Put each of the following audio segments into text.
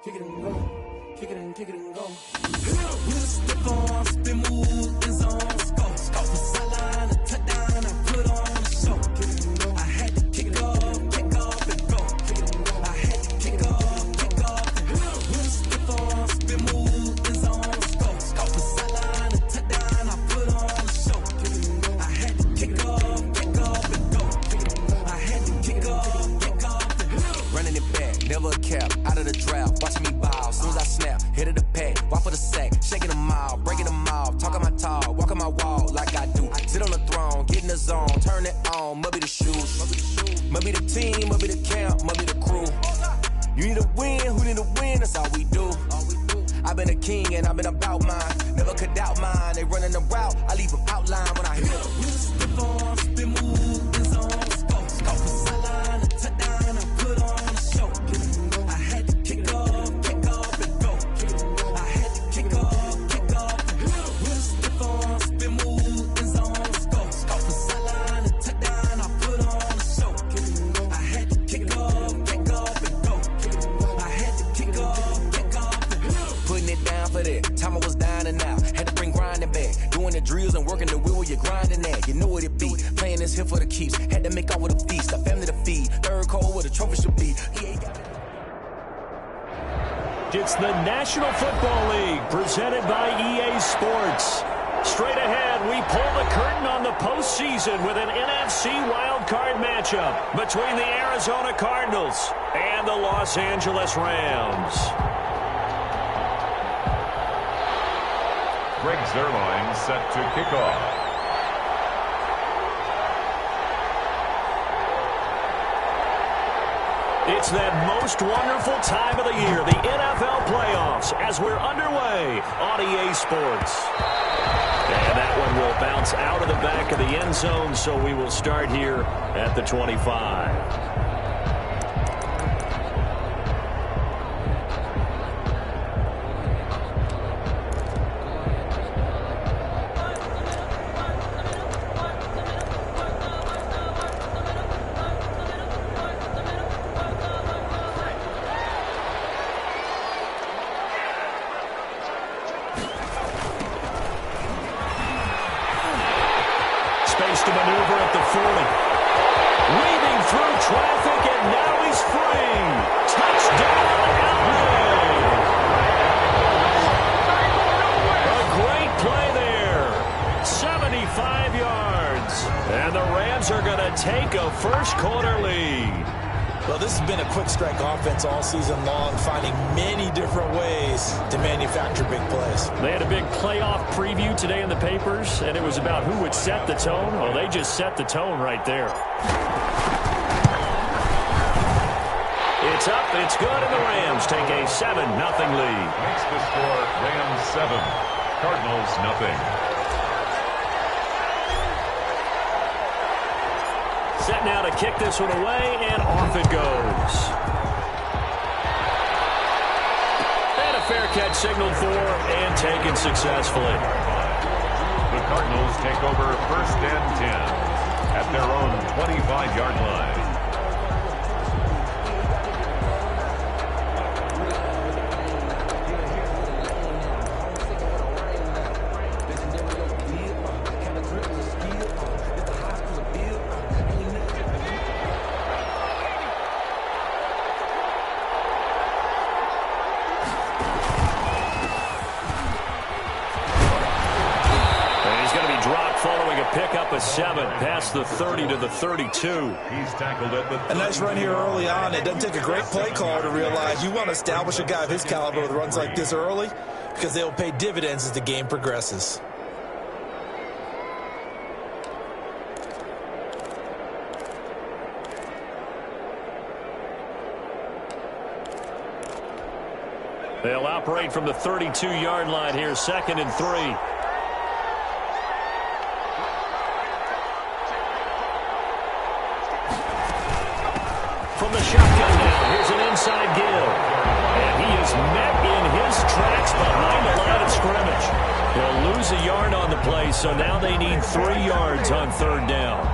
kick it and go. Kick it and go. We'll slip on, spin, move, in zone, scope. Scope for sideline, a touchdown, I put on a show. Kick it and go. I had to kick off and go. Kick it and go. I had to kick off and go. We'll slip on, spin, move, in zone, scope. Scope for sideline, a touchdown, I put on a show. Kick it and go. I had to kick off and go. Kick it and go. I had to kick off and go. Running it back, never a cap, out of the draft, watching me bow, soon as I snap, hit of the pack, walk for the sack, shaking them out, breaking them off, talking my talk, walking my wall like I do, sit on the throne, get in the zone, turn it on, must be the shoes, must be the team, must be the camp, must be the crew, you need to win, who need to win, that's all we do, I've been a king and I've been about mine, never could doubt mine, they running the route, I leave them outline when I hit them. We'll slip on, spin, move, in zone, scope, scope for sideline, a touchdown, I put on a show. I had to kick off and go. I had to kick off and go. We'll slip on, spin, move, in zone, scope, scope for sideline, a touchdown, I put on a show. I had to kick off and go. I had to kick off and go. Putting it down for that, time I was down and out, had to bring grinding back, doing the drills and working the wheel where you're grinding at, you know what it be, playing this here for the keeps, had to make off with a feast, a family to feed, third cold where the trophy should be. It's the National Football League presented by EA Sports. Straight ahead, we pull the curtain on the postseason with an NFC wildcard matchup between the Arizona Cardinals and the Los Angeles Rams. Greg Zuerlein set to kick off. It's that most wonderful time of the year, the NFL playoffs, as we're underway on EA Sports. And that one will bounce out of the back of the end zone, so we will start here at the 25. Space to maneuver at the 40. Weaving through traffic, and now he's free. Touchdown, LA! A great play there. 75 yards. And the Rams are going to take a first-quarter lead. Well, this has been a quick-strike offense all season long, finding many different ways to manufacture big plays. They had a big playoff preview today in the papers, and it was about who would set the tone. Well, they just set the tone right there. It's up, it's good, and the Rams take a 7-0 lead. Makes the score Rams 7, Cardinals nothing. Set now to kick this one away, and off it goes. And a fair catch signaled for and taken successfully. The Cardinals take over 1st and 10 at their own 25-yard line. Pick up a 7 past the 30 to the 32. He's tackled at the 30. A nice run here early on. It doesn't take a great play caller to realize you want to establish a guy of his caliber with runs like this early because they will pay dividends as the game progresses. They'll operate from the 32-yard line here, 2nd and 3. From the shotgun now, here's an inside give. And he is met in his tracks behind the line of scrimmage. They'll lose a yard on the play, so now they need 3 yards on 3rd down.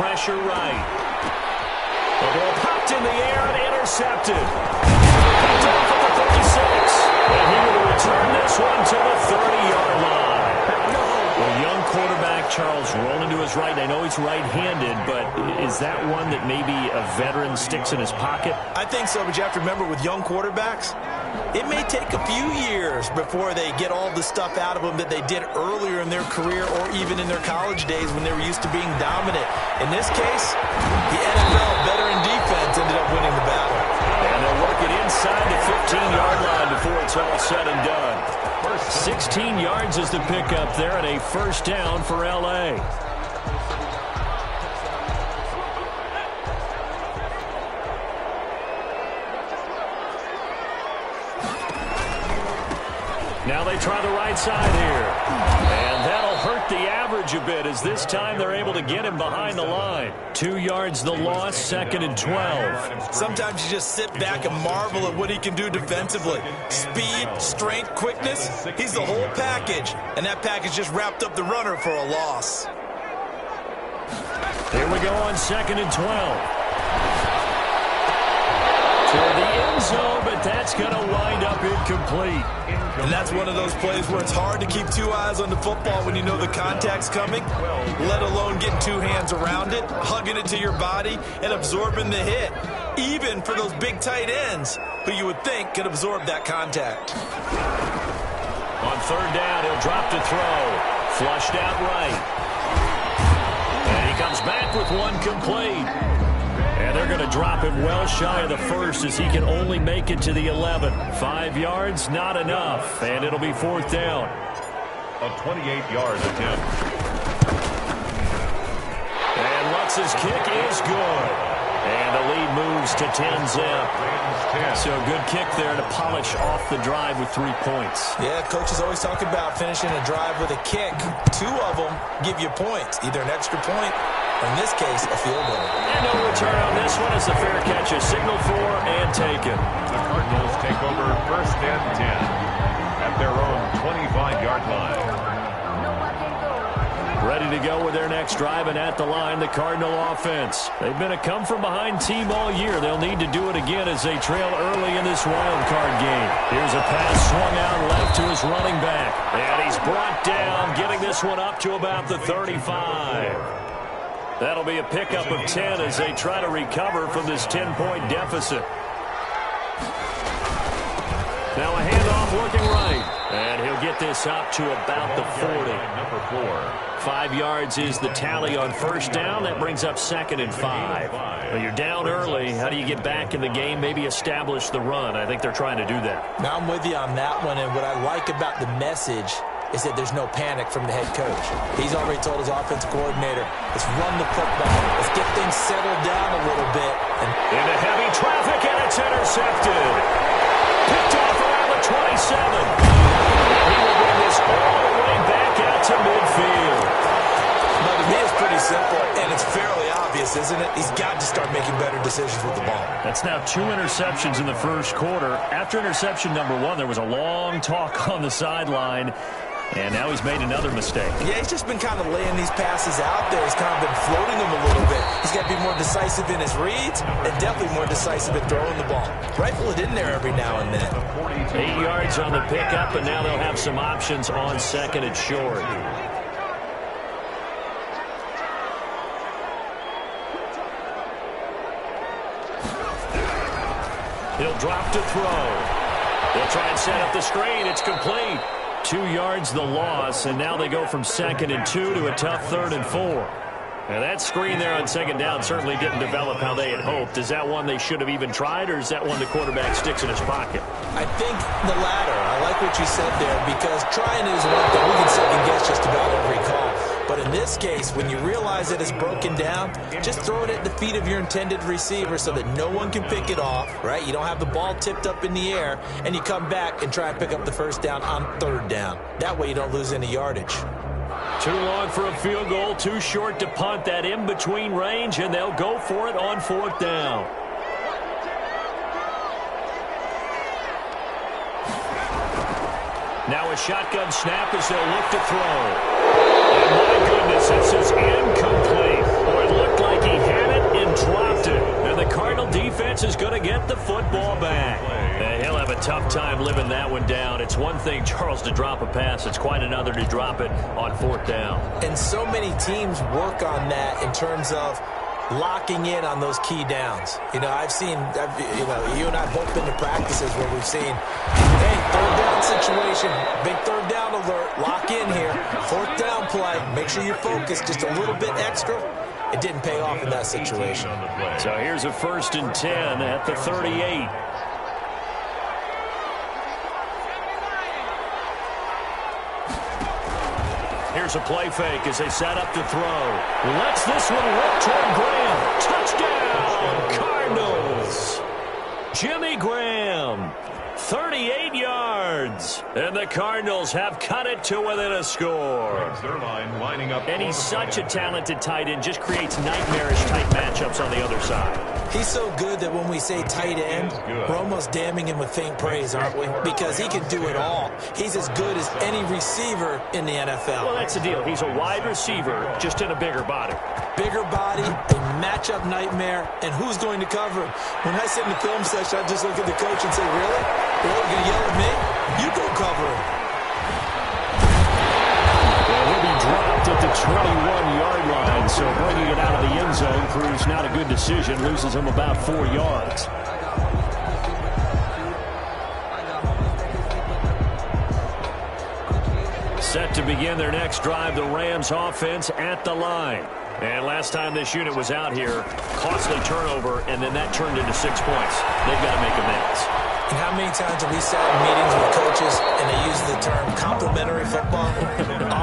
pressure right. The ball popped in the air and intercepted. Picked off at the 36. And he will return this one to the 30-yard line. Well, young quarterback Charles rolling to his right. I know he's right-handed, but is that one that maybe a veteran sticks in his pocket? I think so, but you have to remember with young quarterbacks, it may take a few years before they get all the stuff out of them that they did earlier in their career or even in their college days when they were used to being dominant. In this case, the NFL veteran defense ended up winning the battle. And they'll work it inside the 15-yard line before it's all said and done. 16 yards is the pickup there and a first down for L.A. Now they try the right side here. And that'll hurt the average a bit as this time they're able to get him behind the line. 2 yards the loss, 2nd and 12. Sometimes you just sit back and marvel at what he can do defensively. Speed, strength, quickness, he's the whole package. And that package just wrapped up the runner for a loss. Here we go on 2nd and 12. To the end zone, but that's going to wind up incomplete. And that's one of those plays where it's hard to keep two eyes on the football when you know the contact's coming, let alone getting two hands around it, hugging it to your body, and absorbing the hit. Even for those big tight ends who you would think could absorb that contact. On 3rd down, he'll drop to throw. Flushed out right. And he comes back with one complete. And they're going to drop him well shy of the first as he can only make it to the 11. 5 yards, not enough. And it'll be 4th down. A 28-yard attempt. And Lutz's kick is good. And the lead moves to 10-zip. So a good kick there to polish off the drive with 3 points. Yeah, coaches always talk about finishing a drive with a kick. 2 of them give you points, either an extra point, or in this case, a field goal. And no return on this one as the fair catch is signaled for and taken. The Cardinals take over 1st and 10 at their own 25-yard line. Ready to go with their next drive, and at the line, the Cardinal offense. They've been a come-from-behind team all year. They'll need to do it again as they trail early in this wild card game. Here's a pass swung out left to his running back. And he's brought down, getting this one up to about the 35. That'll be a pickup of 10 as they try to recover from this 10-point deficit. Now a handoff looking right. And he'll get this up to about the 40. Number 4. 5 yards is the tally on 1st down. That brings up 2nd and 5. Well, you're down early. How do you get back in the game, maybe establish the run? I think they're trying to do that. Now I'm with you on that one, and what I like about the message is that there's no panic from the head coach. He's already told his offensive coordinator, let's run the football. Let's get things settled down a little bit. And into heavy traffic, and it's intercepted. Picked off around the 27. He will bring this all the way back out to midfield. Now, to me, it's pretty simple, and it's fairly obvious, isn't it? He's got to start making better decisions with the ball. That's now 2 interceptions in the first quarter. After interception number 1, there was a long talk on the sideline. And now he's made another mistake. Yeah, he's just been kind of laying these passes out there. He's kind of been floating them a little bit. He's got to be more decisive in his reads and definitely more decisive in throwing the ball. Rifle it in there every now and then. 8 yards on the pickup, and now they'll have some options on 2nd and short. He'll drop to throw. They'll try and set up the screen. It's complete. 2 yards the loss, and now they go from 2nd and 2 to a tough 3rd and 4. Now that screen there on 2nd down certainly didn't develop how they had hoped. Is that one they should have even tried, or is that one the quarterback sticks in his pocket? I think the latter. I like what you said there, because trying is one thing. We can second guess just about every call. But in this case, when you realize that it's broken down, just throw it at the feet of your intended receiver so that no one can pick it off, right? You don't have the ball tipped up in the air, and you come back and try and pick up the 1st down on 3rd down. That way you don't lose any yardage. Too long for a field goal, too short to punt. That in-between range, and they'll go for it on 4th down. Now a shotgun snap as they'll look to throw. And my goodness, this is incomplete. Or it looked like get the football back. He'll have a tough time living that one down. It's one thing, Charles, to drop a pass. It's quite another to drop it on 4th down. And so many teams work on that in terms of locking in on those key downs. You know, you and I have both been to practices where we've seen, hey, 3rd down situation, big 3rd down alert, lock in here, 4th down play, make sure you're focused just a little bit extra. It didn't pay off in that situation. So here's a 1st and 10 at the 38. Here's a play fake as they set up to throw. Lets this one rip toward Graham. Touchdown, Cardinals. Jimmy Graham, 38 yards. And the Cardinals have cut it to within a score. And he's such a talented tight end, just creates nightmarish type matchups on the other side. He's so good that when we say tight end, we're almost damning him with faint praise, aren't we? Because he can do it all. He's as good as any receiver in the NFL. Well, that's the deal. He's a wide receiver, just in a bigger body. Bigger body, a matchup nightmare, and who's going to cover him? When I sit in the film session, I just look at the coach and say, really? You're going to yell at me? You go cover him. He'll be dropped at the 21-yard line, so bringing it out of the end zone proves not a good decision. Loses him about 4 yards. Set to begin their next drive, the Rams offense at the line. And last time this unit was out here, costly turnover, and then that turned into 6 points. They've got to make amends. And how many times have we sat in meetings with coaches and they use the term complementary football?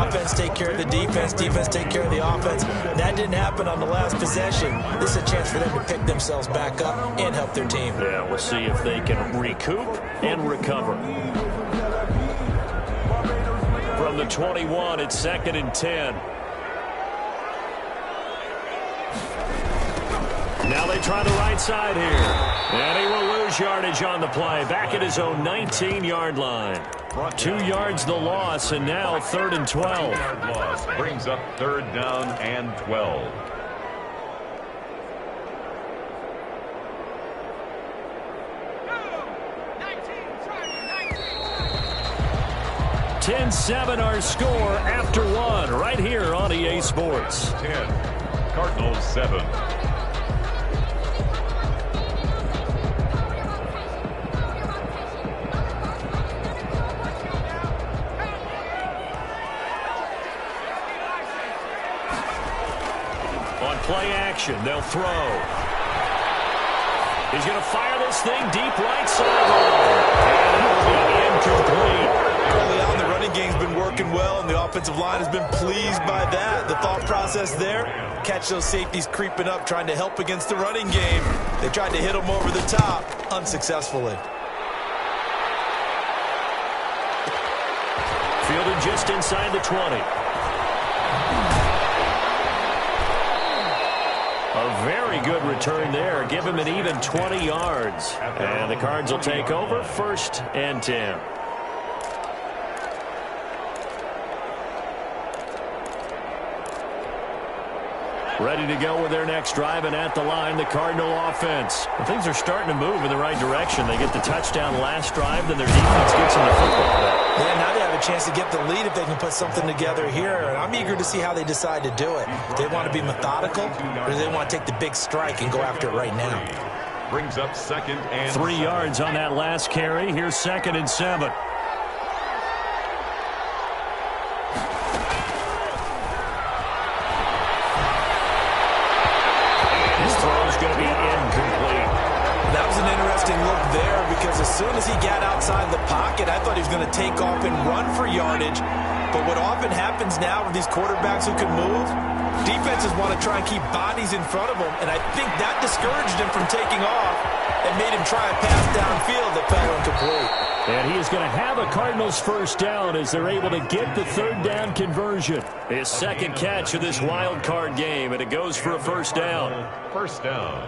Offense take care of the defense, defense take care of the offense. That didn't happen on the last possession. This is a chance for them to pick themselves back up and help their team. Yeah, we'll see if they can recoup and recover. From the 21, it's 2nd and 10. Now they try the right side here. And he will lose yardage on the play. Back at his own 19-yard line. 2 yards the loss, and now 3rd and 12. Loss brings up 3rd down and 12. 10-7 our score after 1 right here on EA Sports. 10, Cardinals 7. Play action. They'll throw. He's going to fire this thing deep right sideline. And it will be incomplete. Early on, the running game's been working well, and the offensive line has been pleased by that. The thought process there, catch those safeties creeping up, trying to help against the running game. They tried to hit them over the top, unsuccessfully. Fielded just inside the 20. A very good return there. Give him an even 20 yards. And the Cards will take over 1st and 10. Ready to go with their next drive, and at the line, the Cardinal offense. Well, things are starting to move in the right direction. They get the touchdown last drive, then their defense gets them the football back. Yeah, now they have a chance to get the lead if they can put something together here. And I'm eager to see how they decide to do it. Do they want to be methodical, or do they want to take the big strike and go after it right now? Brings up 2nd and 3 yards on that last carry. Here's 2nd and 7. Because as soon as he got outside the pocket, I thought he was going to take off and run for yardage. But what often happens now with these quarterbacks who can move, defenses want to try and keep bodies in front of them. And I think that discouraged him from taking off and made him try a pass downfield that fell incomplete. And he is going to have a Cardinals 1st down as they're able to get the 3rd down conversion. His 2nd catch of this wild card game, and it goes for a 1st down. 1st down.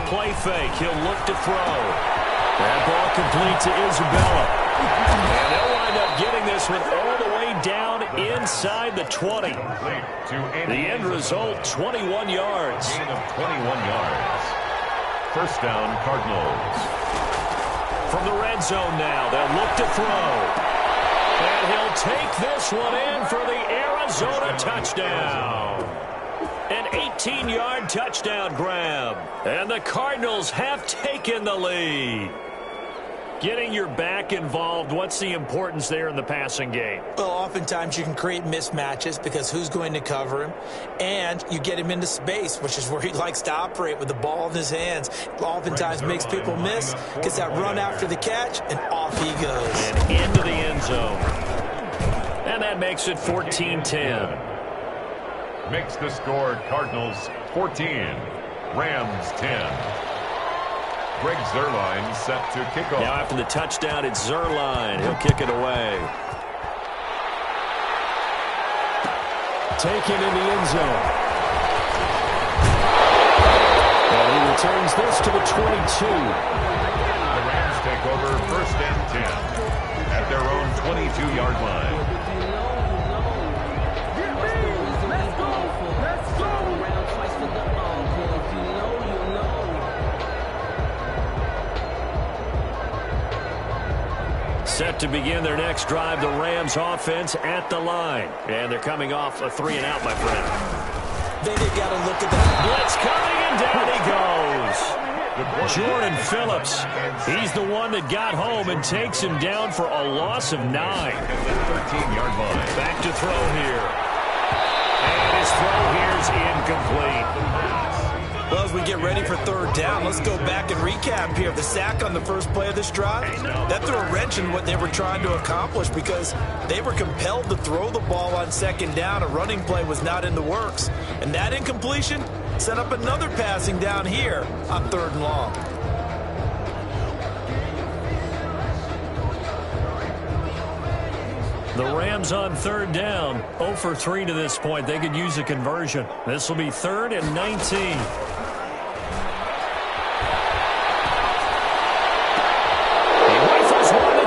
Play fake. He'll look to throw. That ball complete to Isabella. And they'll wind up getting this one all the way down inside the 20. The end result, 21 yards. Gain of 21 yards. First down, Cardinals. From the red zone now, they'll look to throw. And he'll take this one in for the Arizona touchdown. An 18-yard touchdown grab. And the Cardinals have taken the lead. Getting your back involved, what's the importance there in the passing game? Well, oftentimes you can create mismatches because who's going to cover him? And you get him into space, which is where he likes to operate with the ball in his hands. Oftentimes makes people miss, gets that run after the catch, and off he goes. And into the end zone. And that makes it 14-10. Makes the score Cardinals 14, Rams 10. Greg Zuerlein set to kick off. Now after the touchdown, it's Zuerlein. He'll kick it away. Taken in the end zone. And he returns this to the 22. The Rams take over first and 10 at their own 22-yard line. Set to begin their next drive, the Rams offense at the line. And they're coming off a 3-and-out, my friend. Then you got to look at that. Blitz coming, and down he goes. Jordan Phillips, he's the one that got home and takes him down for a loss of 9. At the 13-yard line. Back to throw here. And his throw here's incomplete. Well, as we get ready for third down, let's go back and recap here. The sack on the first play of this drive, that threw a wrench in what they were trying to accomplish because they were compelled to throw the ball on second down. A running play was not in the works. And that incompletion set up another passing down here on third and long. The Rams on third down, 0 for 3 to this point. They could use a conversion. This will be 3rd and 19.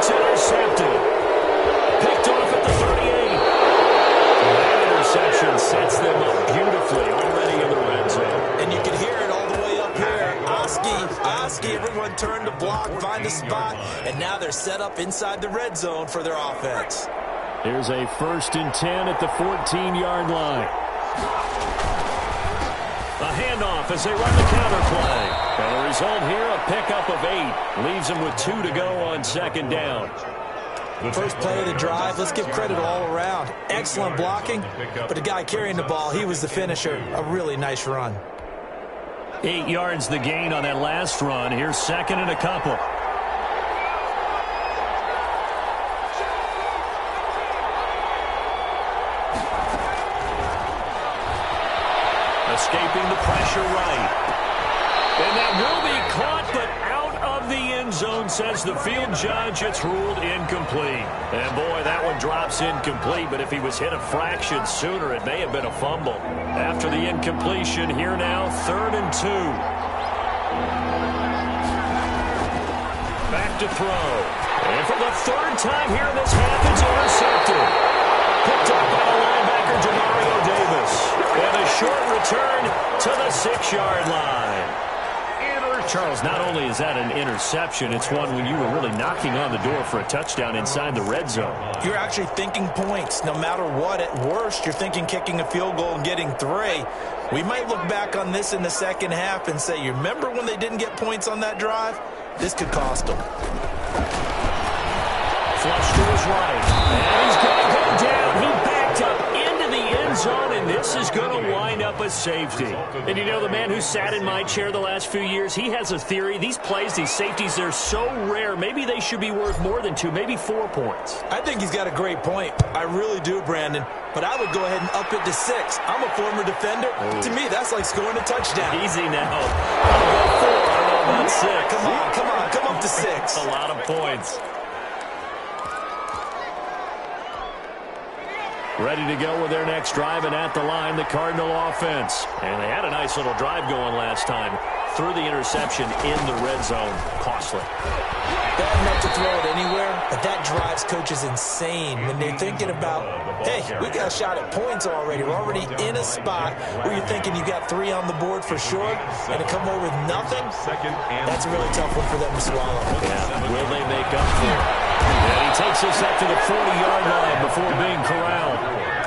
Intercepted. Picked off at the 38. That interception sets them up beautifully already in the red zone. And you can hear it all the way up here. Oski, everyone turned to block, find a spot, and now they're set up inside the red zone for their offense. Here's a 1st and 10 at the 14-yard line. A handoff as they run the counter play. And the result here, a pickup of 8. Leaves them with 2 to go on second down. The first play of the drive, let's give credit all around. Excellent blocking, but the guy carrying the ball, he was the finisher. A really nice run. 8 yards the gain on that last run. Here's 2nd and a couple. Escaping the pressure right. And that will be caught, but out of the end zone, says the field judge. It's ruled incomplete. And boy, that one drops incomplete, but if he was hit a fraction sooner, it may have been a fumble. After the incompletion, here now, 3rd and 2. Back to throw. And for the 3rd time here in this half, it's intercepted. Picked up by the linebacker, Demario Davis. And a short return to the 6-yard line. Charles, not only is that an interception, it's one when you were really knocking on the door for a touchdown inside the red zone. You're actually thinking points. No matter what, at worst, you're thinking kicking a field goal and getting 3. We might look back on this in the second half and say, you remember when they didn't get points on that drive? This could cost them. Flush to his right. And he's going to go down. He backed up into the end zone, and this is going to wind up a safety. And you know, the man who sat in my chair the last few years, he has a theory. These plays, these safeties, they're so rare. Maybe they should be worth more than 2, maybe 4 points. I think he's got a great point. I really do, Brandon. But I would go ahead and up it to 6. I'm a former defender. To me, that's like scoring a touchdown. Easy now. I'll go 4. I don't know about 6. Come up to 6. A lot of points. Ready to go with their next drive, and at the line, the Cardinal offense. And they had a nice little drive going last time. threw the interception in the red zone. Costly. Bad enough to throw it anywhere, but that drives coaches insane when they're thinking about, hey, we got a shot at points already. We're already in a spot where you're thinking you got 3 on the board for sure, and to come away with nothing, that's a really tough one for them to swallow. Yeah, will they make up for it? And he takes us up to the 40-yard line before being corralled.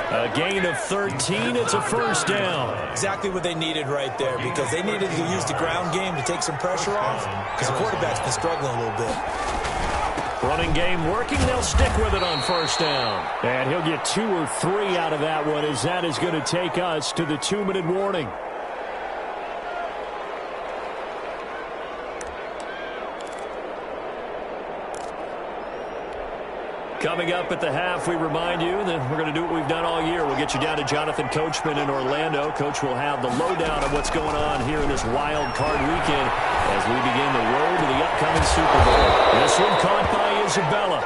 A gain of 13, it's a first down. Exactly what they needed right there, because they needed to use the ground game to take some pressure off, because the quarterback's been struggling a little bit. Running game working, they'll stick with it on first down. And he'll get 2 or 3 out of that one, as that is going to take us to the 2-minute warning. Coming up at the half, we remind you that we're going to do what we've done all year. We'll get you down to Jonathan Coachman in Orlando. Coach will have the lowdown of what's going on here in this wild card weekend as we begin the road to the upcoming Super Bowl. This one caught by Isabella.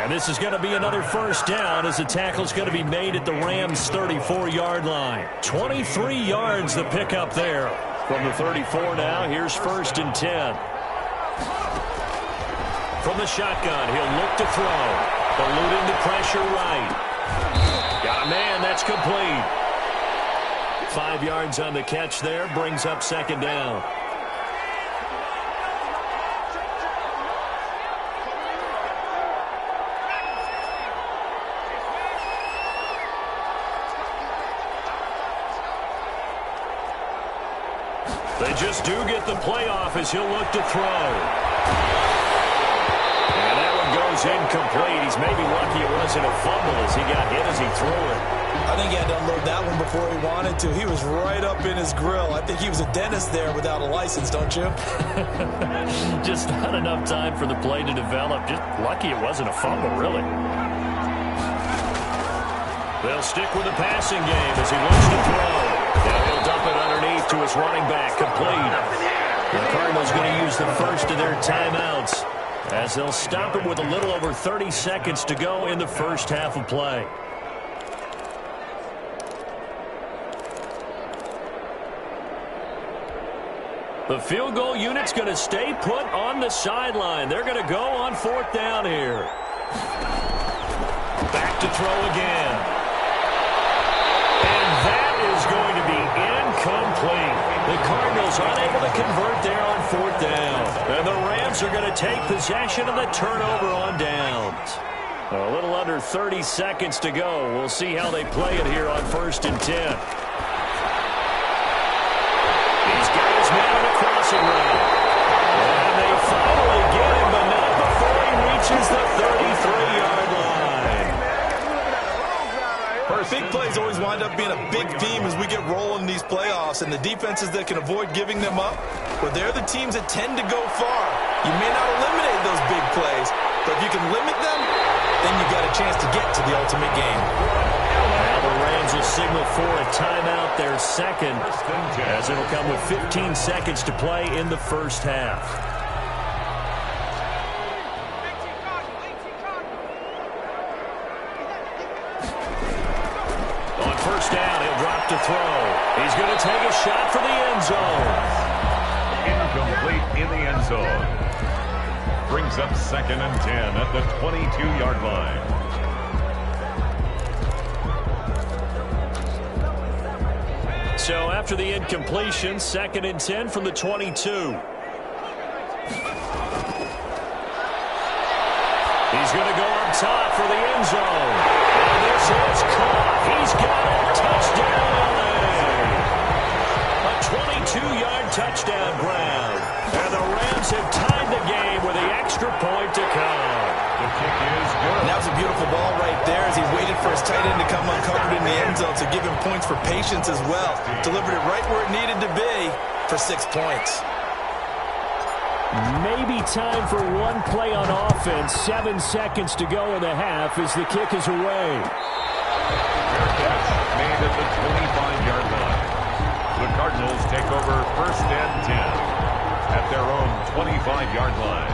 And this is going to be another first down as the tackle's going to be made at the Rams' 34-yard line. 23 yards the pickup there from the 34 now. Here's 1st and 10. From the shotgun, he'll look to throw. Eluding the pressure right. Got a man, that's complete. 5 yards on the catch there, brings up 2nd down. They just do get the playoff as he'll look to throw. Incomplete. He's maybe lucky it wasn't a fumble as he got hit as he threw it. I think he had to unload that one before he wanted to. He was right up in his grill. I think he was a dentist there without a license, don't you? Just not enough time for the play to develop. Just lucky it wasn't a fumble, really. They'll stick with the passing game as he wants to throw. Now he'll dump it underneath to his running back. Complete. The Cardinals going to use the first of their timeouts, as they'll stop it with a little over 30 seconds to go in the first half of play. The field goal unit's going to stay put on the sideline. They're going to go on 4th down here. Back to throw again. And that is going to be incomplete. The Cardinals unable to convert there on 4th down. And the Rams are going to take possession of the turnover on downs. A little under 30 seconds to go. We'll see how they play it here on 1st and 10. He's got his man on a crossing route. And they finally get him, but not before he reaches the 33-yard line. Big plays always wind up being a big theme as we get rolling in these playoffs, and the defenses that can avoid giving them up, well, they're the teams that tend to go far. You may not eliminate those big plays, but if you can limit them, then you got a chance to get to the ultimate game. Now the Rams will signal for a timeout, their second, as it'll come with 15 seconds to play in the first half. To throw. He's going to take a shot for the end zone. Incomplete in the end zone. Brings up 2nd and 10 at the 22-yard line. So after the incompletion, 2nd and 10 from the 22. He's going to go up top for the end zone. And this is caught. He's got it. Touchdown, LA. A 22-yard touchdown ground. And the Rams have tied the game with the extra point to come. The kick is good. And that was a beautiful ball right there as he waited for his tight end to come uncovered in the end zone to give him points for patience as well. Delivered it right where it needed to be for 6 points. Maybe time for one play on offense. 7 seconds to go in the half as the kick is away. Fair catch made at the 25-yard line. The Cardinals take over 1st and 10 at their own 25-yard line.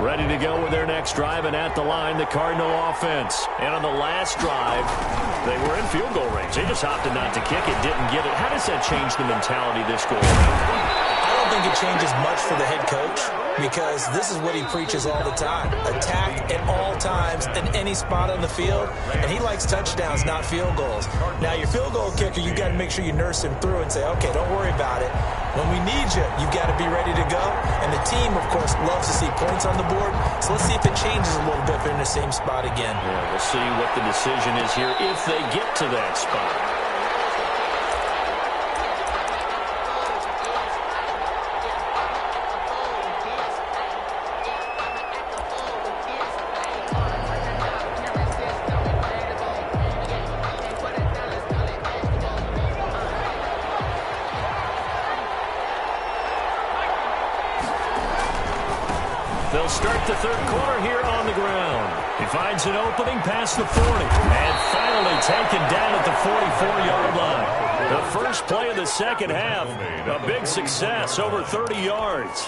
Ready to go with their next drive, and at the line, the Cardinal offense. And on the last drive, they were in field goal range. They just opted not to kick it, didn't get it. How does that change the mentality this goal? I don't think it changes much for the head coach, because this is what he preaches all the time. Attack at all times in any spot on the field, and he likes touchdowns, not field goals. Now, your field goal kicker, you got to make sure you nurse him through and say, okay, don't worry about it. When we need you, you got to be ready to go. And the team, of course, loves to see points on the board. So let's see if it changes a little bit if they're in the same spot again. Yeah, we'll see what the decision is here if they get to that spot. They'll start the third quarter here on the ground. He finds an opening past the 40. And finally taken down at the 44-yard line. The first play of the second half, a big success, over 30 yards.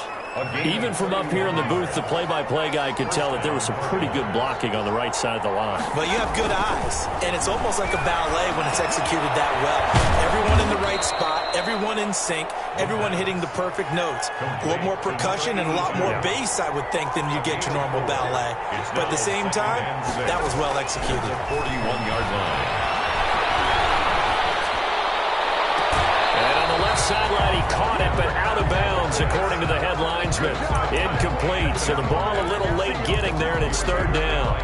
Even from up here in the booth, the play-by-play guy could tell that there was some pretty good blocking on the right side of the line. Well, you have good eyes, and it's almost like a ballet when it's executed that well. Everyone in the right spot, everyone in sync, everyone hitting the perfect notes. A little more percussion and a lot more bass, I would think, than you get your normal ballet. But at the same time, that was well executed. 41-yard line. And on the left sideline, he caught it, but out of bounds, according to the headlinesman. Incomplete, so the ball a little late getting there, and it's third down.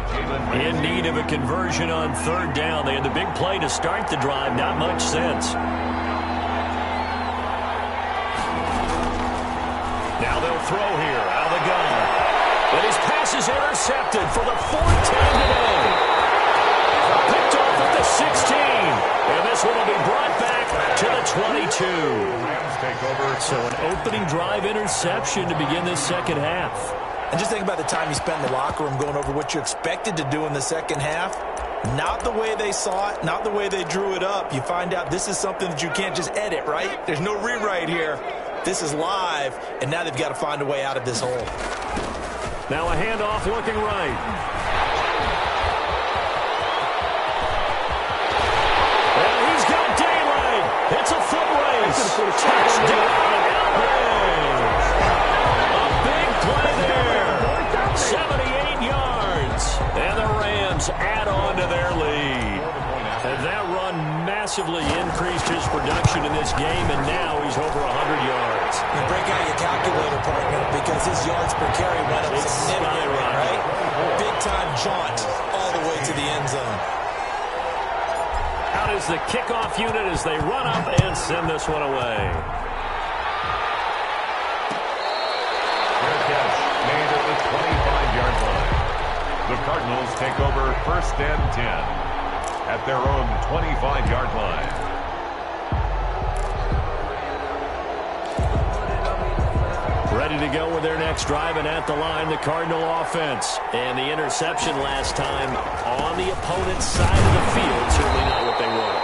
In need of a conversion on third down. They had the big play to start the drive, not much sense. Now they'll throw here, out of the gun. And his pass is intercepted for the fourth time today. Picked off at the 16. And this one will be brought back to the 22. So an opening drive interception to begin this second half. And just think about the time you spent in the locker room going over what you expected to do in the second half. Not the way they saw it, not the way they drew it up. You find out this is something that you can't just edit, right? There's no rewrite here. This is live, and now they've got to find a way out of this hole. Now a handoff looking right. And he's got daylight. It's a foot race. Touchdown, Elway. A big play there. 78 yards. And the Rams add on to their lead. And that run massively increased his production in this game, and now he's over 100 yards. And break out your calculator, partner, because his yards per carry went up significantly, right? Big-time jaunt all the way to the end zone. Out is the kickoff unit as they run up and send this one away. Fair catch made at the 25-yard line. The Cardinals take over first and 10 at their own 25-yard line. Ready to go with their next drive, and at the line, the Cardinal offense. And the interception last time on the opponent's side of the field. Certainly not what they wanted.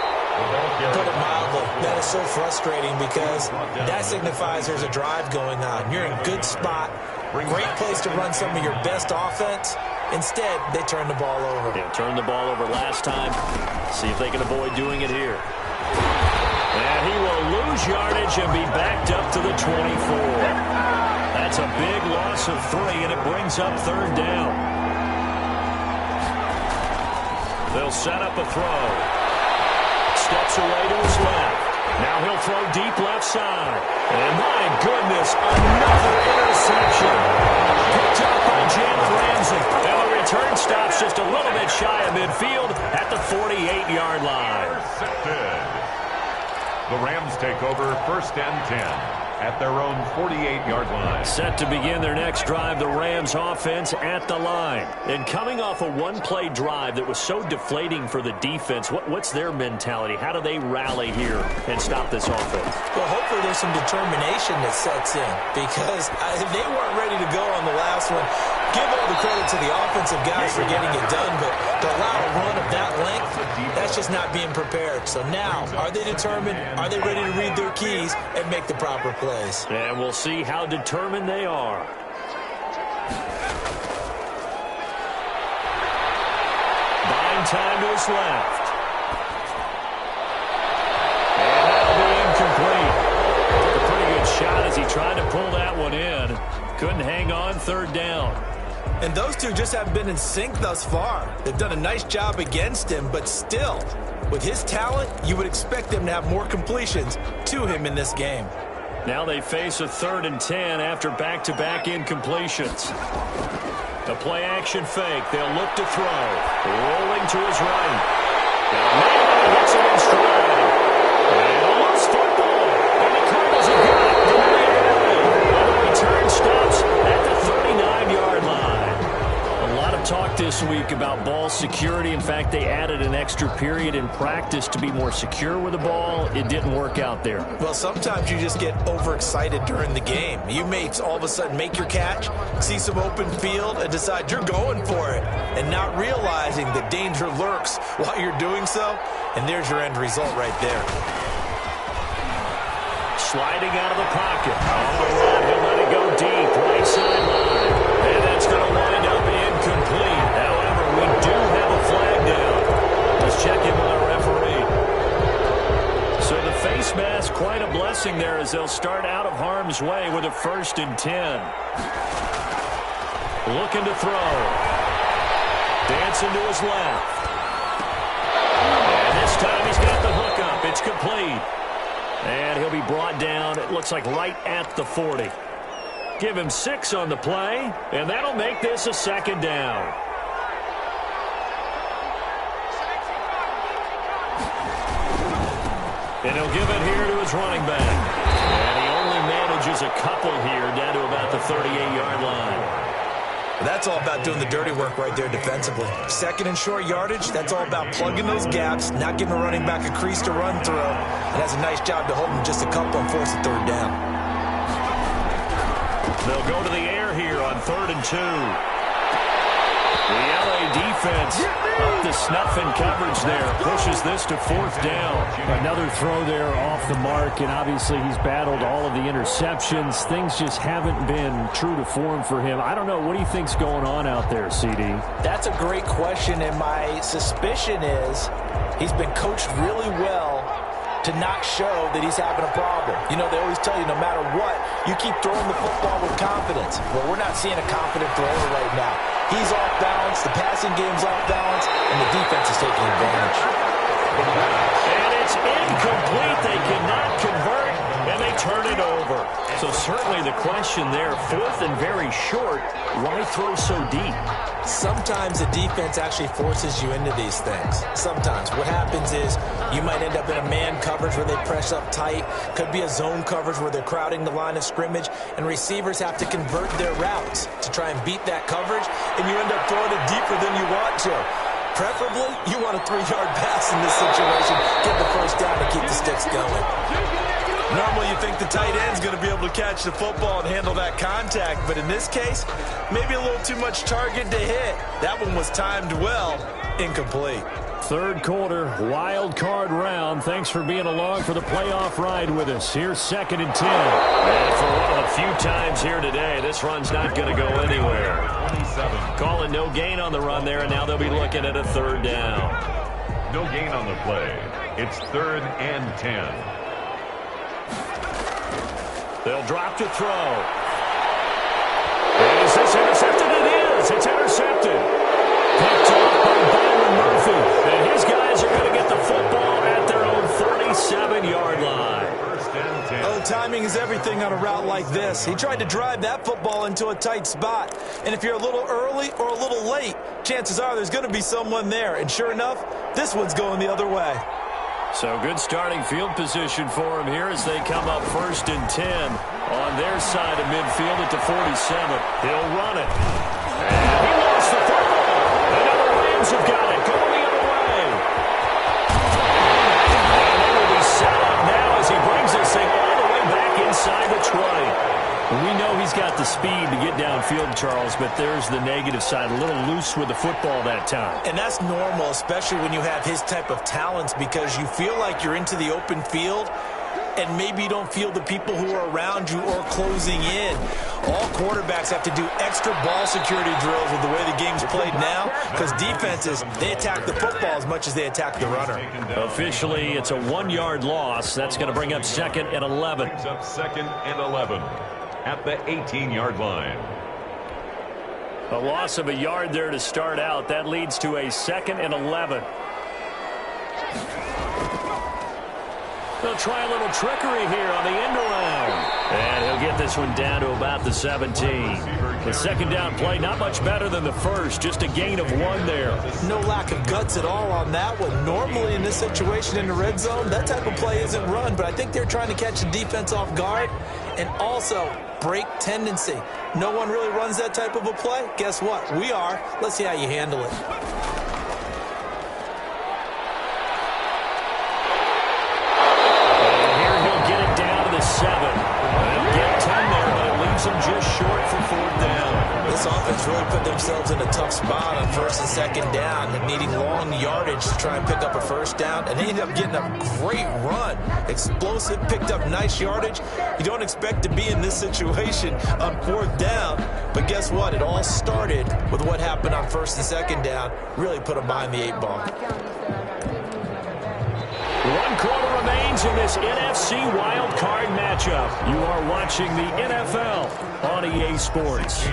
Put it mildly, that is so frustrating because that signifies there's a drive going on. You're in a good spot, great place to run some of your best offense. Instead, they turn the ball over. Yeah, turned the ball over last time. See if they can avoid doing it here. And he will lose yardage and be backed up to the 24. That's a big loss of 3, and it brings up third down. They'll set up a throw. Steps away to his left. Now he'll throw deep left side. And my goodness, another interception. Picked up by Jalen Ramsey. And the return stops just a little bit shy of midfield at the 48-yard line. The Rams take over first and 10 at their own 48-yard line. Set to begin their next drive, the Rams offense at the line. And coming off a one-play drive that was so deflating for the defense, what's their mentality? How do they rally here and stop this offense? Well, hopefully there's some determination that sets in because if they weren't ready to go on the last one, give all the credit to the offensive guys for getting it done, but to allow a run of that length, that's just not being prepared. So now, are they determined? Are they ready to read their keys and make the proper plays? And we'll see how determined they are. throwing time to his left. And that'll be incomplete. Took a pretty good shot as he tried to pull that one in. Couldn't hang on third down. And those two just haven't been in sync thus far. They've done a nice job against him, but still, with his talent, you would expect them to have more completions to him in this game. Now they face a 3rd and 10 after back-to-back incompletions. The play-action fake. They'll look to throw. Rolling to his right. Now hits it in stride. And a loose football. And the Cardinals have got it. The return stops at the 39-yard line. A lot of talk this week about ball security. In fact, they added an extra period in practice to be more secure with the ball. It didn't work out there. Well, sometimes you just get overexcited during the game. You may all of a sudden make your catch, see some open field, and decide you're going for it, and not realizing the danger lurks while you're doing so, and there's your end result right there. Sliding out of the pocket. On the run, he'll let it go deep. Right sideline. And that's going to wind up incomplete. However, we do have a flag down. Let's check in with our referee. So the face mask, quite a blessing there as they'll start out of harm's way with a 1st and 10. Looking to throw. Dancing to his left. And this time he's got the hook up. It's complete. And he'll be brought down, it looks like right at the 40. Give him 6 on the play, and that'll make this a 2nd down. And he'll give it here to his running back. And he only manages a couple here down to about the 38-yard line. That's all about doing the dirty work right there defensively. 2nd and short yardage, that's all about plugging those gaps, not giving a running back a crease to run through, and has a nice job to hold him just a couple and force a 3rd down. They'll go to the air here on 3rd and 2. The LA defense up to snuff in coverage there. Pushes this to 4th down. Another throw there off the mark, and obviously he's battled all of the interceptions. Things just haven't been true to form for him. I don't know. What do you think's going on out there, CD? That's a great question, and my suspicion is he's been coached really well to not show that he's having a problem. You know, they always tell you no matter what, you keep throwing the football with confidence. Well, we're not seeing a confident thrower right now. He's off balance, the passing game's off balance, and the defense is taking advantage. And it's incomplete. They cannot convert, and they turn it over. So certainly the question there, 4th and very short, why throw so deep? Sometimes the defense actually forces you into these things. Sometimes. What happens is you might end up in a man coverage where they press up tight. Could be a zone coverage where they're crowding the line of scrimmage, and receivers have to convert their routes to try and beat that coverage, and you end up throwing it deeper than you want to. Preferably, you want a 3-yard pass in this situation. Get the 1st down and keep the sticks going. Normally you think the tight end's going to be able to catch the football and handle that contact, but in this case, maybe a little too much target to hit. That one was timed well, incomplete. 3rd quarter, wild card round. Thanks for being along for the playoff ride with us. Here's 2nd and 10. And for one of the few times here today, this run's not going to go anywhere. Calling no gain on the run there, and now they'll be looking at a 3rd down. No gain on the play. It's 3rd and 10. They'll drop to throw. And is this intercepted? It is. It's intercepted. Picked off by Byron Murphy. And his guys are going to get the football at their own 37-yard line. 1st and 10. Oh, timing is everything on a route like this. He tried to drive that football into a tight spot. And if you're a little early or a little late, chances are there's going to be someone there. And sure enough, this one's going the other way. So good starting field position for him here as they come up 1st and 10 on their side of midfield at the 47. He'll run it. And he lost the football. And now the Rams have got it. Going the other way. And they will be set up now as he brings this thing all the way back inside the 20. We know he's got the speed to get downfield, Charles, but there's the negative side. A little loose with the football that time. And that's normal, especially when you have his type of talents, because you feel like you're into the open field, and maybe you don't feel the people who are around you or closing in. All quarterbacks have to do extra ball security drills with the way the game's played now, because defenses, they attack the football as much as they attack the runner. Officially, it's a 1-yard loss. That's going to bring up 2nd and 11. Brings up 2nd and 11 at the 18-yard line. A loss of a yard there to start out. That leads to a 2nd and 11. They'll try a little trickery here on the end around. And he'll get this one down to about the 17. The second down play, not much better than the first. Just a gain of 1 there. No lack of guts at all on that one. Normally in this situation in the red zone, that type of play isn't run. But I think they're trying to catch the defense off guard and also break tendency. No one really runs that type of a play. Guess what? We are. Let's see how you handle it. Just short for 4th down. This offense really put themselves in a tough spot on 1st and 2nd down, needing long yardage to try and pick up a 1st down, and they ended up getting a great run. Explosive, picked up nice yardage. You don't expect to be in this situation on 4th down, but guess what? It all started with what happened on 1st and 2nd down. Really put them behind the 8 ball. 1 quarter remains in this NFC Wild Card matchup. You are watching the NFL on EA Sports.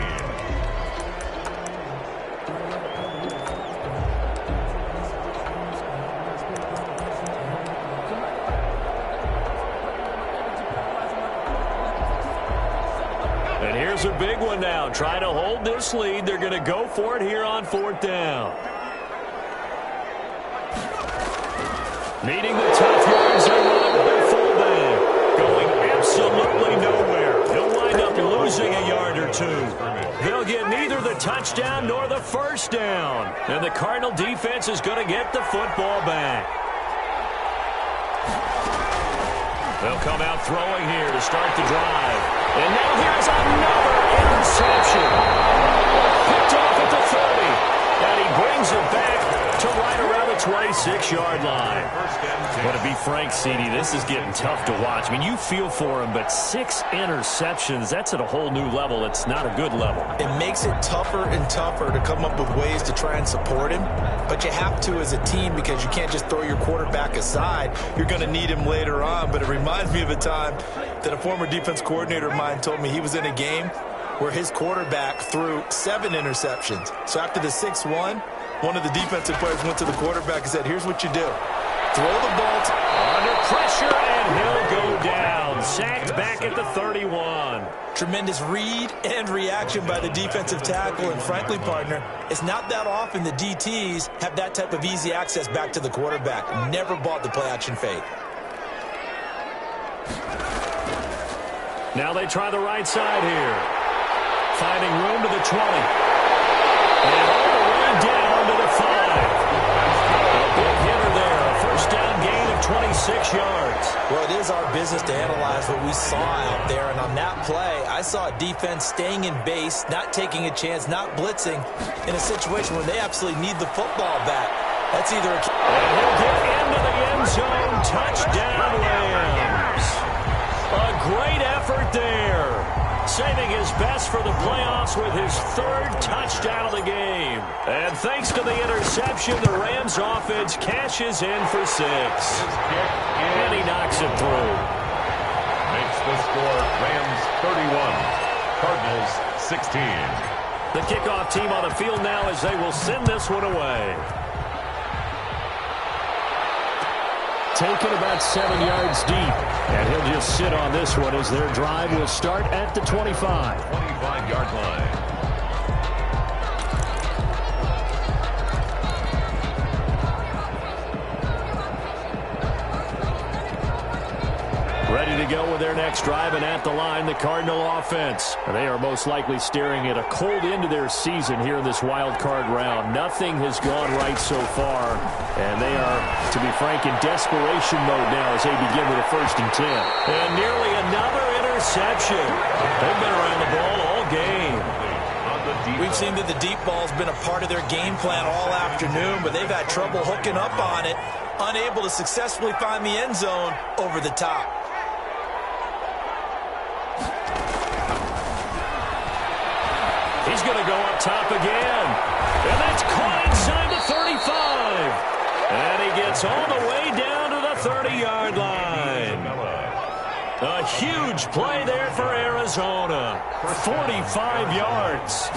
And here's a big one now. Trying to hold this lead. They're going to go for it here on 4th down. Needing the tough yards they want with their fullback. Going absolutely nowhere. He'll wind up losing a yard or 2. They'll get neither the touchdown nor the 1st down. And the Cardinal defense is going to get the football back. They'll come out throwing here to start the drive. And now here's another interception. Picked off at the 30. And he brings it back to right around the 26-yard line. But to be frank, CD, this is getting tough to watch. I mean, you feel for him, but 6 interceptions, that's at a whole new level. It's not a good level. It makes it tougher and tougher to come up with ways to try and support him. But you have to as a team, because you can't just throw your quarterback aside. You're going to need him later on. But it reminds me of a time that a former defense coordinator of mine told me he was in a game where his quarterback threw 7 interceptions. So after the 6-1, one of the defensive players went to the quarterback and said, here's what you do. Throw the ball under pressure, and he'll go down. Sacked back at the 31. Tremendous read and reaction by the defensive tackle. And frankly, partner, it's not that often the DTs have that type of easy access back to the quarterback. Never bought the play-action fake. Now they try the right side here. Finding room to the 20. And all the way down to the 5. A big hitter there. A 1st down gain of 26 yards. Well, it is our business to analyze what we saw out there. And on that play, I saw a defense staying in base, not taking a chance, not blitzing, in a situation where they absolutely need the football back. That's either a... And he'll get into the end zone. Touchdown, Rams. A great effort there. Saving his best for the playoffs with his 3rd touchdown of the game. And thanks to the interception, the Rams offense cashes in for 6. And he knocks it through. Makes the score Rams 31, Cardinals 16. The kickoff team on the field now as they will send this one away. Taken about 7 yards deep. And he'll just sit on this one as their drive will start at the 25. 25-yard line. Ready to go with their next drive, and at the line, the Cardinal offense. And they are most likely staring at a cold end to their season here in this wild card round. Nothing has gone right so far, and they are, to be frank, in desperation mode now as they begin with a 1st and 10. And nearly another interception. They've been around the ball all game. We've seen that the deep ball's been a part of their game plan all afternoon, but they've had trouble hooking up on it, unable to successfully find the end zone over the top. He's going to go up top again. And that's caught inside the 35. And he gets all the way down to the 30-yard line. A huge play there for Arizona. 45 yards.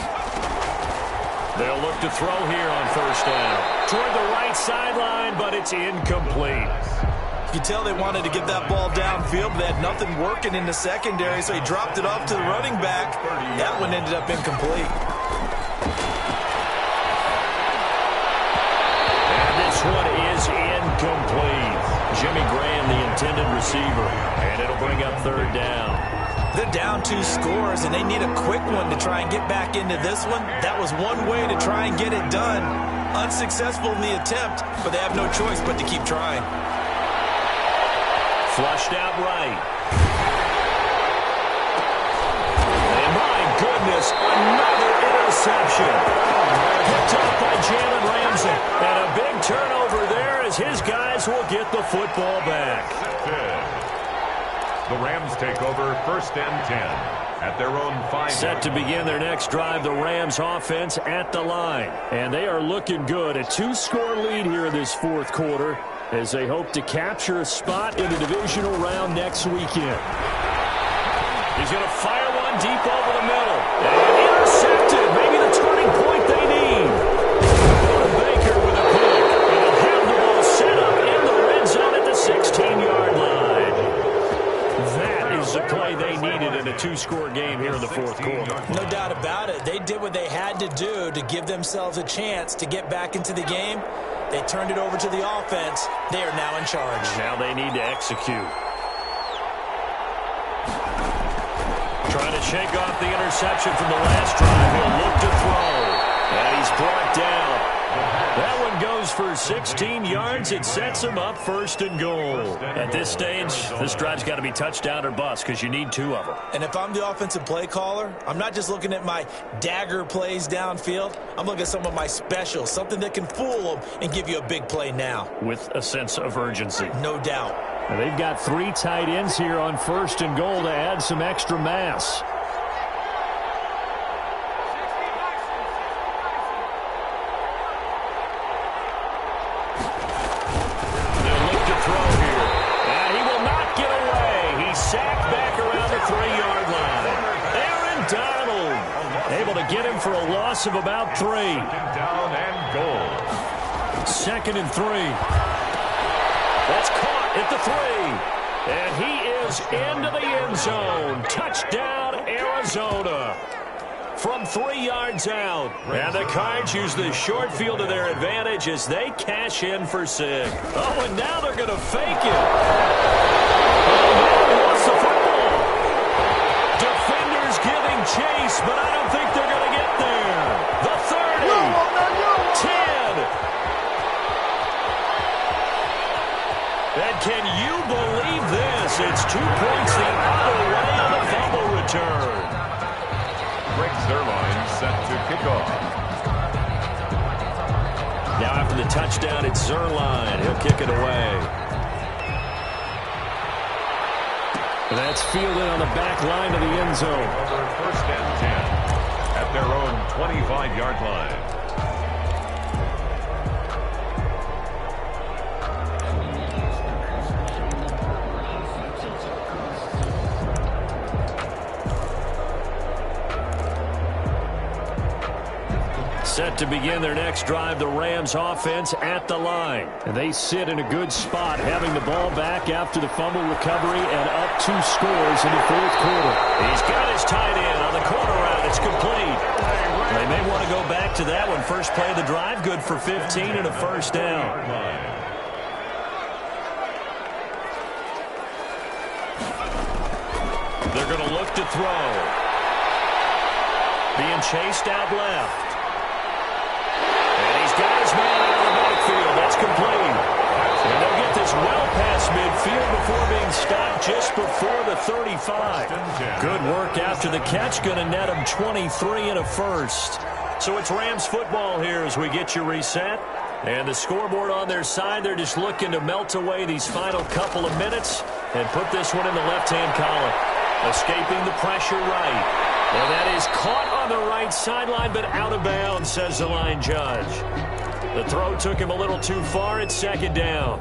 They'll look to throw here on first down. Toward the right sideline, but it's incomplete. You can tell they wanted to get that ball downfield, but they had nothing working in the secondary, so he dropped it off to the running back. That one ended up incomplete. And this one is incomplete. Jimmy Graham, the intended receiver, and it'll bring up third down. They're down 2 scores, and they need a quick one to try and get back into this one. That was one way to try and get it done. Unsuccessful in the attempt, but they have no choice but to keep trying. Flushed out right. And my goodness, another interception. Picked up by Jalen Ramsey. And a big turnover there as his guys will get the football back. The Rams take over first and 10 at their own 5. Set to begin their next drive, the Rams offense at the line. And they are looking good. A 2-score lead here in this fourth quarter as they hope to capture a spot in the divisional round next weekend. He's going to fire one deep over the middle. And intercepted. Maybe the turning point they need. Baker with a pick. And he'll have the ball set up in the red zone at the 16-yard line. That is the play they needed in a 2-score game here in the fourth quarter. No doubt about it. They did what they had to do to give themselves a chance to get back into the game. They turned it over to the offense. They are now in charge. Now they need to execute. Trying to shake off the interception from the last drive. He'll look to throw. And he's brought down. That one goes for 16 yards. It sets him up first and goal. At this stage, this drive's got to be touchdown or bust because you need 2 of them. And if I'm the offensive play caller, I'm not just looking at my dagger plays downfield. I'm looking at some of my specials, something that can fool them and give you a big play now. With a sense of urgency. No doubt. And they've got 3 tight ends here on first and goal to add some extra mass. Get him for a loss of about 3. Down and goal. 2nd and 3. That's caught at the 3. And he is into the end zone. Touchdown, Arizona. From 3 yards out. And the Cards use the short field to their advantage as they cash in for 6. Oh, and now they're going to fake it. Oh, lost the football. Defenders giving chase, but I don't think they're going to get there. The 30. 10. And can you believe this? It's 2 points the other way on the fumble return. Greg Zuerlein set to kick off. Now after the touchdown, it's Zuerlein. He'll kick it away. And that's fielded on the back line of the end zone. Over first and 10 at their own 25-yard line. Set to begin their next drive, the Rams offense at the line. And they sit in a good spot, having the ball back after the fumble recovery and up 2 scores in the fourth quarter. He's got his tight end on the corner route. It's complete. They may want to go back to that one. First play of the drive, good for 15 and a first down. They're going to look to throw. Being chased out left. Got his man out of the backfield. That's complete. And they'll get this well past midfield before being stopped just before the 35. Good work after the catch. Going to net him 23 and a first. So it's Rams football here as we get you reset. And the scoreboard on their side, they're just looking to melt away these final couple of minutes and put this one in the left-hand column. Escaping the pressure right. And that is caught on the right sideline, but out of bounds, says the line judge. The throw took him a little too far. It's second down.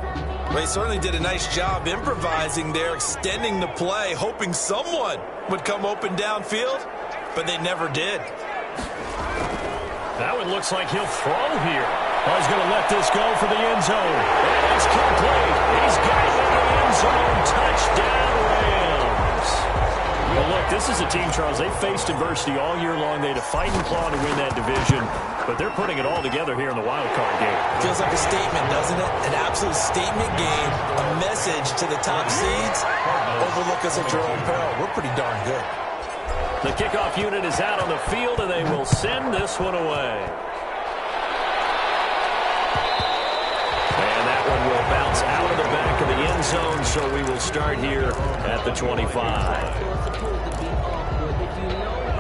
Well, he certainly did a nice job improvising there, extending the play, hoping someone would come open downfield, but they never did. That one looks like he'll throw here. Oh, he's going to let this go for the end zone. And it's complete. He's got it in the end zone. Touchdown, Rams. Well, look, this is a team, Charles, they faced adversity all year long. They had to fight and claw to win that division, but they're putting it all together here in the wild card game. Feels like a statement, doesn't it? An absolute statement game, a message to the top seeds. Overlook us at your own peril. We're pretty darn good. The kickoff unit is out on the field, and they will send this one away. And that one will bounce out of the back of the end zone, so we will start here at the 25.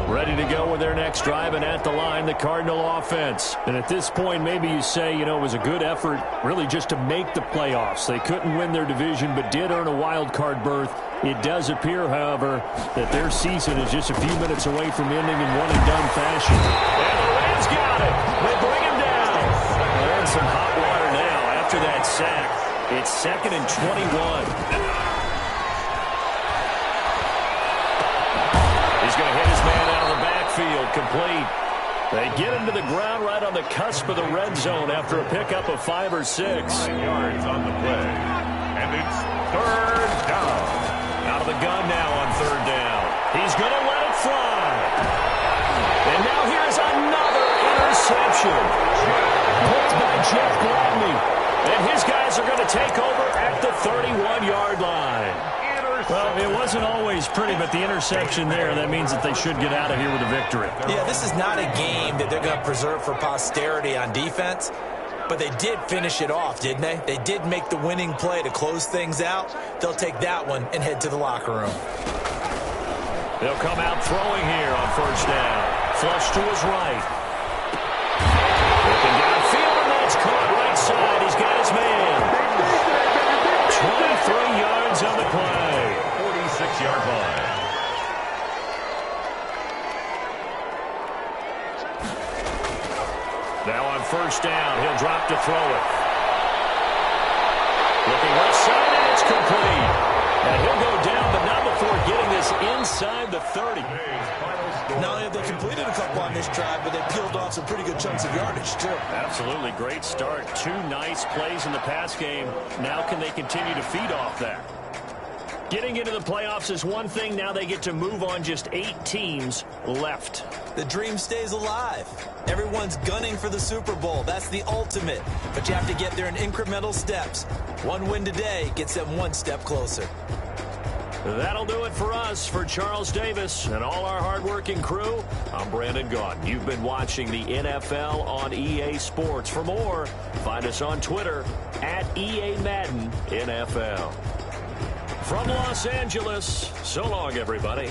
Ready to go with their next drive, and at the line, the Cardinal offense. And at this point, maybe you say, you know, it was a good effort really just to make the playoffs. They couldn't win their division, but did earn a wild card berth. It does appear, however, that their season is just a few minutes away from ending in one-and-done fashion. And the Rams got it. They bring him down. They're in some hot water now after that sack. It's 2nd and 21. He's going to hit his man out of the backfield, complete. They get him to the ground right on the cusp of the red zone after a pickup of 5 or 6. 9 yards on the play. And it's 3rd down. Out of the gun now on 3rd down. He's going to let it fly. And now here's another interception. Picked by Jeff Gladney. And his guys are going to take over at the 31-yard line. Well, it wasn't always pretty, but the interception there, that means that they should get out of here with a victory. Yeah, this is not a game that they're going to preserve for posterity on defense, but they did finish it off, didn't they? They did make the winning play to close things out. They'll take that one and head to the locker room. They'll come out throwing here on 1st down. Flush to his right. Looking downfield, and that's caught right side. He's got his man. 23 yards on the play. 46-yard line. Now on 1st down, he'll drop to throw it. Looking left side, and it's complete. And he'll go down, but not before getting this inside the 30. Not only have they completed a couple on this drive, but they peeled off some pretty good chunks of yardage, too. Absolutely. Great start. 2 nice plays in the pass game. Now can they continue to feed off that? Getting into the playoffs is one thing. Now they get to move on. Just 8 teams left. The dream stays alive. Everyone's gunning for the Super Bowl. That's the ultimate. But you have to get there in incremental steps. One win today gets them one step closer. That'll do it for us. For Charles Davis and all our hardworking crew, I'm Brandon Gaudin. You've been watching the NFL on EA Sports. For more, find us on Twitter at EA Madden NFL. From Los Angeles, so long, everybody.